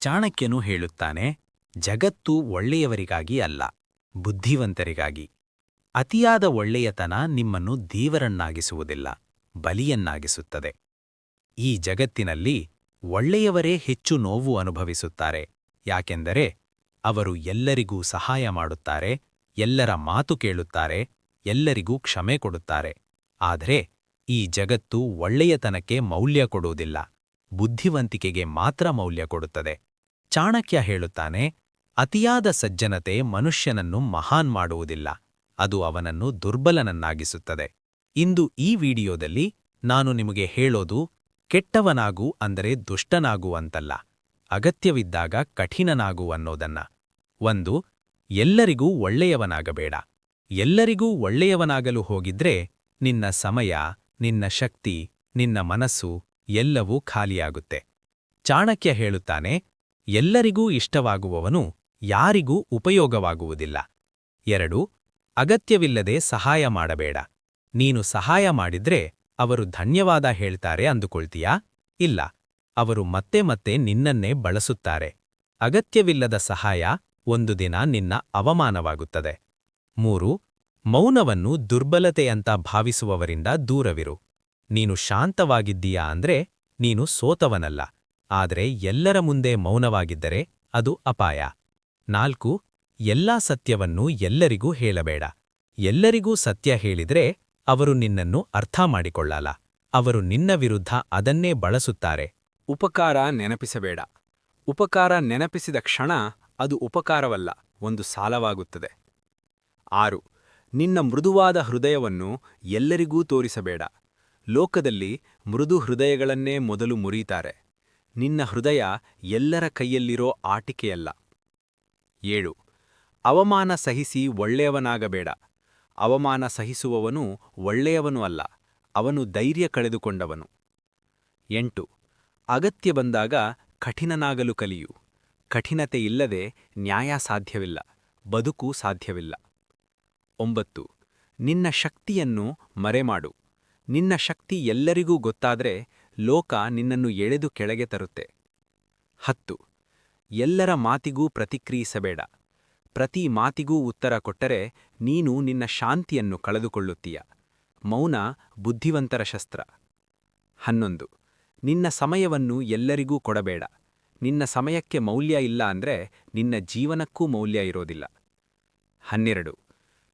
ಚಾಣಕ್ಯನು ಹೇಳುತ್ತಾನೆ, ಜಗತ್ತು ಒಳ್ಳೆಯವರಿಗಾಗಿ ಅಲ್ಲ, ಬುದ್ಧಿವಂತರಿಗಾಗಿ. ಅತಿಯಾದ ಒಳ್ಳೆಯತನ ನಿಮ್ಮನ್ನು ದೇವರನ್ನಾಗಿಸುವುದಿಲ್ಲ, ಬಲಿಯನ್ನಾಗಿಸುತ್ತದೆ. ಈ ಜಗತ್ತಿನಲ್ಲಿ ಒಳ್ಳೆಯವರೇ ಹೆಚ್ಚು ನೋವು ಅನುಭವಿಸುತ್ತಾರೆ, ಯಾಕೆಂದರೆ ಅವರು ಎಲ್ಲರಿಗೂ ಸಹಾಯ ಮಾಡುತ್ತಾರೆ, ಎಲ್ಲರ ಮಾತು ಕೇಳುತ್ತಾರೆ, ಎಲ್ಲರಿಗೂ ಕ್ಷಮೆ ಕೊಡುತ್ತಾರೆ. ಆದರೆ ಈ ಜಗತ್ತು ಒಳ್ಳೆಯತನಕ್ಕೆ ಮೌಲ್ಯ ಕೊಡುವುದಿಲ್ಲ, ಬುದ್ಧಿವಂತಿಕೆಗೆ ಮಾತ್ರ ಮೌಲ್ಯ ಕೊಡುತ್ತದೆ. ಚಾಣಕ್ಯ ಹೇಳುತ್ತಾನೆ, ಅತಿಯಾದ ಸಜ್ಜನತೆ ಮನುಷ್ಯನನ್ನು ಮಹಾನ್ ಮಾಡುವುದಿಲ್ಲ, ಅದು ಅವನನ್ನು ದುರ್ಬಲನನ್ನಾಗಿಸುತ್ತದೆ. ಇಂದು ಈ ವಿಡಿಯೋದಲ್ಲಿ ನಾನು ನಿಮಗೆ ಹೇಳೋದು, ಕೆಟ್ಟವನಾಗು ಅಂದರೆ ದುಷ್ಟನಾಗು ಅಂತಲ್ಲ, ಅಗತ್ಯವಿದ್ದಾಗ ಕಠಿಣನಾಗು ಅನ್ನೋದನ್ನ. 1. ಎಲ್ಲರಿಗೂ ಒಳ್ಳೆಯವನಾಗಬೇಡ. ಎಲ್ಲರಿಗೂ ಒಳ್ಳೆಯವನಾಗಲು ಹೋಗಿದ್ರೆ ನಿನ್ನ ಸಮಯ, ನಿನ್ನ ಶಕ್ತಿ, ನಿನ್ನ ಮನಸ್ಸು ಎಲ್ಲವೂ ಖಾಲಿಯಾಗುತ್ತೆ. ಚಾಣಕ್ಯ ಹೇಳುತ್ತಾನೆ, ಎಲ್ಲರಿಗೂ ಇಷ್ಟವಾಗುವವನು ಯಾರಿಗೂ ಉಪಯೋಗವಾಗುವುದಿಲ್ಲ. 2. ಅಗತ್ಯವಿಲ್ಲದೆ ಸಹಾಯ ಮಾಡಬೇಡ. ನೀನು ಸಹಾಯ ಮಾಡಿದ್ರೆ ಅವರು ಧನ್ಯವಾದ ಹೇಳ್ತಾರೆ ಅಂದುಕೊಳ್ತೀಯಾ? ಇಲ್ಲ, ಅವರು ಮತ್ತೆ ಮತ್ತೆ ನಿನ್ನನ್ನೇ ಬಳಸುತ್ತಾರೆ. ಅಗತ್ಯವಿಲ್ಲದ ಸಹಾಯ ಒಂದು ದಿನ ನಿನ್ನ ಅವಮಾನವಾಗುತ್ತದೆ. 3. ಮೌನವನ್ನು ದುರ್ಬಲತೆಯಂತ ಭಾವಿಸುವವರಿಂದ ದೂರವಿರು. ನೀನು ಶಾಂತವಾಗಿದ್ದೀಯಾ ಅಂದ್ರೆ ನೀನು ಸೋತವನಲ್ಲ, ಆದರೆ ಎಲ್ಲರ ಮುಂದೆ ಮೌನವಾಗಿದ್ದರೆ ಅದು ಅಪಾಯ. 4. ಎಲ್ಲಾ ಸತ್ಯವನ್ನು ಎಲ್ಲರಿಗೂ ಹೇಳಬೇಡ. ಎಲ್ಲರಿಗೂ ಸತ್ಯ ಹೇಳಿದ್ರೆ ಅವರು ನಿನ್ನನ್ನು ಅರ್ಥ ಮಾಡಿಕೊಳ್ಳಲ್ಲ, ಅವರು ನಿನ್ನ ವಿರುದ್ಧ ಅದನ್ನೇ ಬಳಸುತ್ತಾರೆ. ಉಪಕಾರ ನೆನಪಿಸಬೇಡ. ಉಪಕಾರ ನೆನಪಿಸಿದ ಕ್ಷಣ ಅದು ಉಪಕಾರವಲ್ಲ, ಒಂದು ಸಾಲವಾಗುತ್ತದೆ. 6. ನಿನ್ನ ಮೃದುವಾದ ಹೃದಯವನ್ನು ಎಲ್ಲರಿಗೂ ತೋರಿಸಬೇಡ. ಲೋಕದಲ್ಲಿ ಮೃದು ಹೃದಯಗಳನ್ನೇ ಮೊದಲು ಮುರಿಯುತ್ತಾರೆ. ನಿನ್ನ ಹೃದಯ ಎಲ್ಲರ ಕೈಯಲ್ಲಿರೋ ಆಟಿಕೆಯಲ್ಲ. 7. ಅವಮಾನ ಸಹಿಸಿ ಒಳ್ಳೆಯವನಾಗಬೇಡ. ಅವಮಾನ ಸಹಿಸುವವನು ಒಳ್ಳೆಯವನು ಅಲ್ಲ, ಅವನು ಧೈರ್ಯ ಕಳೆದುಕೊಂಡವನು. 8. ಅಗತ್ಯ ಬಂದಾಗ ಕಠಿಣನಾಗಲು ಕಲಿಯು. ಕಠಿಣತೆಯಿಲ್ಲದೆ ನ್ಯಾಯ ಸಾಧ್ಯವಿಲ್ಲ, ಬದುಕು ಸಾಧ್ಯವಿಲ್ಲ. 9. ನಿನ್ನ ಶಕ್ತಿಯನ್ನು ಮರೆಮಾಡು. ನಿನ್ನ ಶಕ್ತಿ ಎಲ್ಲರಿಗೂ ಗೊತ್ತಾದ್ರೆ ಲೋಕ ನಿನ್ನನ್ನು ಎಳೆದು ಕೆಳಗೆ ತರುತ್ತೆ. 10. ಎಲ್ಲರ ಮಾತಿಗೂ ಪ್ರತಿಕ್ರಿಯಿಸಬೇಡ. ಪ್ರತಿ ಮಾತಿಗೂ ಉತ್ತರ ಕೊಟ್ಟರೆ ನೀನು ನಿನ್ನ ಶಾಂತಿಯನ್ನು ಕಳೆದುಕೊಳ್ಳುತ್ತೀಯ. ಮೌನ ಬುದ್ಧಿವಂತರ ಶಸ್ತ್ರ. 11. ನಿನ್ನ ಸಮಯವನ್ನು ಎಲ್ಲರಿಗೂ ಕೊಡಬೇಡ. ನಿನ್ನ ಸಮಯಕ್ಕೆ ಮೌಲ್ಯ ಇಲ್ಲ ಅಂದ್ರೆ ನಿನ್ನ ಜೀವನಕ್ಕೂ ಮೌಲ್ಯ ಇರೋದಿಲ್ಲ. 12.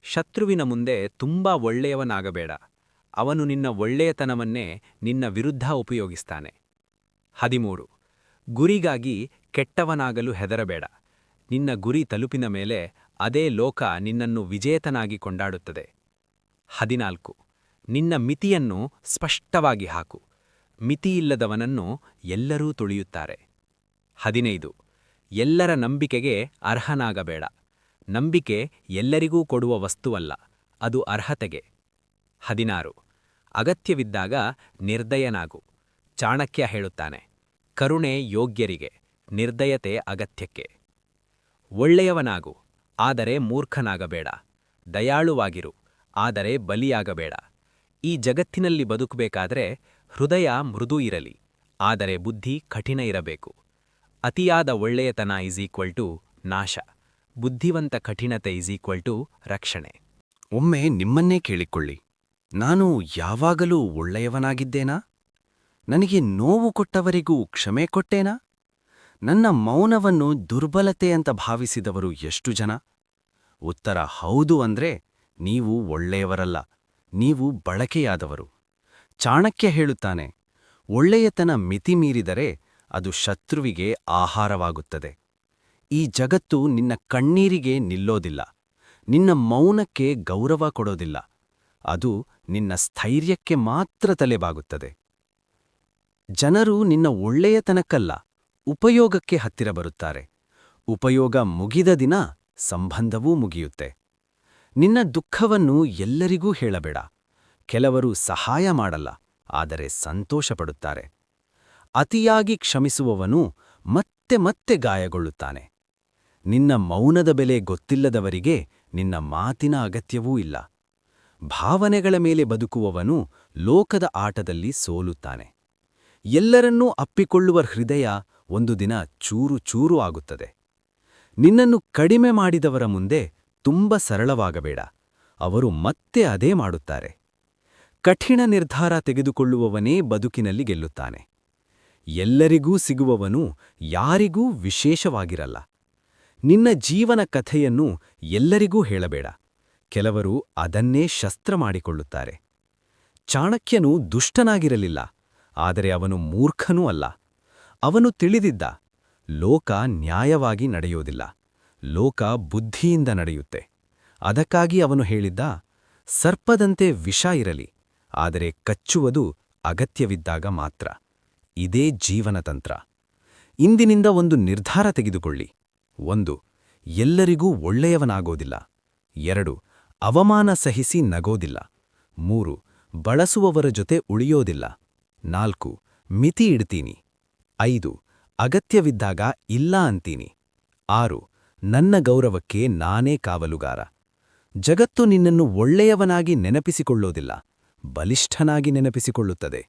ಶತ್ರುವಿನ ಮುಂದೆ ತುಂಬಾ ಒಳ್ಳೆಯವನಾಗಬೇಡ. ಅವನು ನಿನ್ನ ಒಳ್ಳೆಯತನವನ್ನೇ ನಿನ್ನ ವಿರುದ್ಧ ಉಪಯೋಗಿಸ್ತಾನೆ. 13. ಗುರಿಗಾಗಿ ಕೆಟ್ಟವನಾಗಲು ಹೆದರಬೇಡ. ನಿನ್ನ ಗುರಿ ತಲುಪಿನ ಮೇಲೆ ಅದೇ ಲೋಕ ನಿನ್ನನ್ನು ವಿಜೇತನಾಗಿ ಕೊಂಡಾಡುತ್ತದೆ. 14. ನಿನ್ನ ಮಿತಿಯನ್ನು ಸ್ಪಷ್ಟವಾಗಿ ಹಾಕು. ಮಿತಿಯಿಲ್ಲದವನನ್ನು ಎಲ್ಲರೂ ತುಳಿಯುತ್ತಾರೆ. 15. ಎಲ್ಲರ ನಂಬಿಕೆಗೆ ಅರ್ಹನಾಗಬೇಡ. ನಂಬಿಕೆ ಎಲ್ಲರಿಗೂ ಕೊಡುವ ವಸ್ತುವಲ್ಲ, ಅದು ಅರ್ಹತೆಗೆ. 16. ಅಗತ್ಯವಿದ್ದಾಗ ನಿರ್ದಯನಾಗು. ಚಾಣಕ್ಯ ಹೇಳುತ್ತಾನೆ, ಕರುಣೆ ಯೋಗ್ಯರಿಗೆ, ನಿರ್ದಯತೆ ಅಗತ್ಯಕ್ಕೆ. ಒಳ್ಳೆಯವನಾಗು, ಆದರೆ ಮೂರ್ಖನಾಗಬೇಡ. ದಯಾಳುವಾಗಿರು, ಆದರೆ ಬಲಿಯಾಗಬೇಡ. ಈ ಜಗತ್ತಿನಲ್ಲಿ ಬದುಕಬೇಕಾದ್ರೆ ಹೃದಯ ಮೃದು ಇರಲಿ, ಆದರೆ ಬುದ್ಧಿ ಕಠಿಣ ಇರಬೇಕು. ಅತಿಯಾದ ಒಳ್ಳೆಯತನ ನಾಶ, ಬುದ್ಧಿವಂತ ಕಠಿಣತೆ ರಕ್ಷಣೆ. ಒಮ್ಮೆ ನಿಮ್ಮನ್ನೇ ಕೇಳಿಕೊಳ್ಳಿ, ನಾನು ಯಾವಾಗಲೂ ಒಳ್ಳೆಯವನಾಗಿದ್ದೇನಾ? ನನಗೆ ನೋವು ಕೊಟ್ಟವರಿಗೂ ಕ್ಷಮೆ ಕೊಟ್ಟೇನಾ? ನನ್ನ ಮೌನವನ್ನು ದುರ್ಬಲತೆ ಅಂತ ಭಾವಿಸಿದವರು ಎಷ್ಟು ಜನ? ಉತ್ತರ ಹೌದು ಅಂದ್ರೆ ನೀವು ಒಳ್ಳೆಯವರಲ್ಲ, ನೀವು ಬಳಕೆಯಾದವರು. ಚಾಣಕ್ಯ ಹೇಳುತ್ತಾನೆ, ಒಳ್ಳೆಯತನ ಮಿತಿ ಮೀರಿದರೆ ಅದು ಶತ್ರುವಿಗೆ ಆಹಾರವಾಗುತ್ತದೆ. ಈ ಜಗತ್ತು ನಿನ್ನ ಕಣ್ಣೀರಿಗೆ ನಿಲ್ಲೋದಿಲ್ಲ, ನಿನ್ನ ಮೌನಕ್ಕೆ ಗೌರವ ಕೊಡೋದಿಲ್ಲ, ಅದು ನಿನ್ನ ಸ್ಥೈರ್ಯಕ್ಕೆ ಮಾತ್ರ ತಲೆಬಾಗುತ್ತದೆ. ಜನರು ನಿನ್ನ ಒಳ್ಳೆಯತನಕ್ಕಲ್ಲ, ಉಪಯೋಗಕ್ಕೆ ಹತ್ತಿರ ಬರುತ್ತಾರೆ. ಉಪಯೋಗ ಮುಗಿದ ದಿನ ಸಂಬಂಧವೂ ಮುಗಿಯುತ್ತೆ. ನಿನ್ನ ದುಃಖವನ್ನು ಎಲ್ಲರಿಗೂ ಹೇಳಬೇಡ. ಕೆಲವರು ಸಹಾಯ ಮಾಡಲ್ಲ, ಆದರೆ ಸಂತೋಷಪಡುತ್ತಾರೆ. ಅತಿಯಾಗಿ ಕ್ಷಮಿಸುವವನು ಮತ್ತೆ ಮತ್ತೆ ಗಾಯಗೊಳ್ಳುತ್ತಾನೆ. ನಿನ್ನ ಮೌನದ ಬೆಲೆ ಗೊತ್ತಿಲ್ಲದವರಿಗೆ ನಿನ್ನ ಮಾತಿನ ಅಗತ್ಯವೂ ಇಲ್ಲ. ಭಾವನೆಗಳ ಮೇಲೆ ಬದುಕುವವನು ಲೋಕದ ಆಟದಲ್ಲಿ ಸೋಲುತ್ತಾನೆ. ಎಲ್ಲರನ್ನೂ ಅಪ್ಪಿಕೊಳ್ಳುವ ಹೃದಯ ಒಂದು ದಿನ ಚೂರು ಚೂರು ಆಗುತ್ತದೆ. ನಿನ್ನನ್ನು ಕಡಿಮೆ ಮಾಡಿದವರ ಮುಂದೆ ತುಂಬ ಸರಳವಾಗಬೇಡ, ಅವರು ಮತ್ತೆ ಅದೇ ಮಾಡುತ್ತಾರೆ. ಕಠಿಣ ನಿರ್ಧಾರ ತೆಗೆದುಕೊಳ್ಳುವವನೇ ಬದುಕಿನಲ್ಲಿ ಗೆಲ್ಲುತ್ತಾನೆ. ಎಲ್ಲರಿಗೂ ಸಿಗುವವನು ಯಾರಿಗೂ ವಿಶೇಷವಾಗಿರಲ್ಲ. ನಿನ್ನ ಜೀವನ ಕಥೆಯನ್ನು ಎಲ್ಲರಿಗೂ ಹೇಳಬೇಡ, ಕೆಲವರು ಅದನ್ನೇ ಶಸ್ತ್ರ ಮಾಡಿಕೊಳ್ಳುತ್ತಾರೆ. ಚಾಣಕ್ಯನು ದುಷ್ಟನಾಗಿರಲಿಲ್ಲ, ಆದರೆ ಅವನು ಮೂರ್ಖನೂ ಅಲ್ಲ. ಅವನು ತಿಳಿದಿದ್ದ, ಲೋಕ ನ್ಯಾಯವಾಗಿ ನಡೆಯೋದಿಲ್ಲ, ಲೋಕ ಬುದ್ಧಿಯಿಂದ ನಡೆಯುತ್ತೆ. ಅದಕ್ಕಾಗಿ ಅವನು ಹೇಳಿದ್ದ, ಸರ್ಪದಂತೆ ವಿಷ ಇರಲಿ, ಆದರೆ ಕಚ್ಚುವುದು ಅಗತ್ಯವಿದ್ದಾಗ ಮಾತ್ರ. ಇದೇ ಜೀವನತಂತ್ರ. ಇಂದಿನಿಂದ ಒಂದು ನಿರ್ಧಾರ ತೆಗೆದುಕೊಳ್ಳಿ. 1. ಎಲ್ಲರಿಗೂ ಒಳ್ಳೆಯವನಾಗೋದಿಲ್ಲ. 2. ಅವಮಾನ ಸಹಿಸಿ ನಗೋದಿಲ್ಲ. 3. ಬಳಸುವವರ ಜೊತೆ ಉಳಿಯೋದಿಲ್ಲ. 4. ಮಿತಿ ಇಡ್ತೀನಿ. 5. ಅಗತ್ಯವಿದ್ದಾಗ ಇಲ್ಲ ಅಂತೀನಿ. 6. ನನ್ನ ಗೌರವಕ್ಕೆ ನಾನೇ ಕಾವಲುಗಾರ. ಜಗತ್ತು ನಿನ್ನನ್ನು ಒಳ್ಳೆಯವನಾಗಿ ನೆನಪಿಸಿಕೊಳ್ಳೋದಿಲ್ಲ, ಬಲಿಷ್ಠನಾಗಿ ನೆನಪಿಸಿಕೊಳ್ಳುತ್ತದೆ.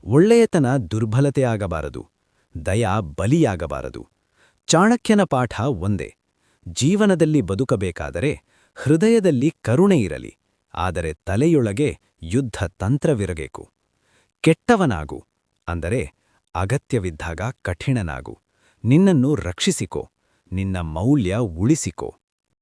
ಒಳ್ಳೆಯತನ ದುರ್ಬಲತೆಯಾಗಬಾರದು, ದಯ ಬಲಿಯಾಗಬಾರದು. ಚಾಣಕ್ಯನ ಪಾಠ ಒಂದೇ: ಜೀವನದಲ್ಲಿ ಬದುಕಬೇಕಾದರೆ ಹೃದಯದಲ್ಲಿ ಕರುಣೆ ಇರಲಿ, ಆದರೆ ತಲೆಯೊಳಗೆ ಯುದ್ಧ ತಂತ್ರವಿರಬೇಕು. ಕೆಟ್ಟವನಾಗು, ಅಂದರೆ ಅಗತ್ಯವಿದ್ದಾಗ ಕಠಿಣನಾಗು. ನಿನ್ನನ್ನು ರಕ್ಷಿಸಿಕೋ, ನಿನ್ನ ಮೌಲ್ಯ ಉಳಿಸಿಕೋ.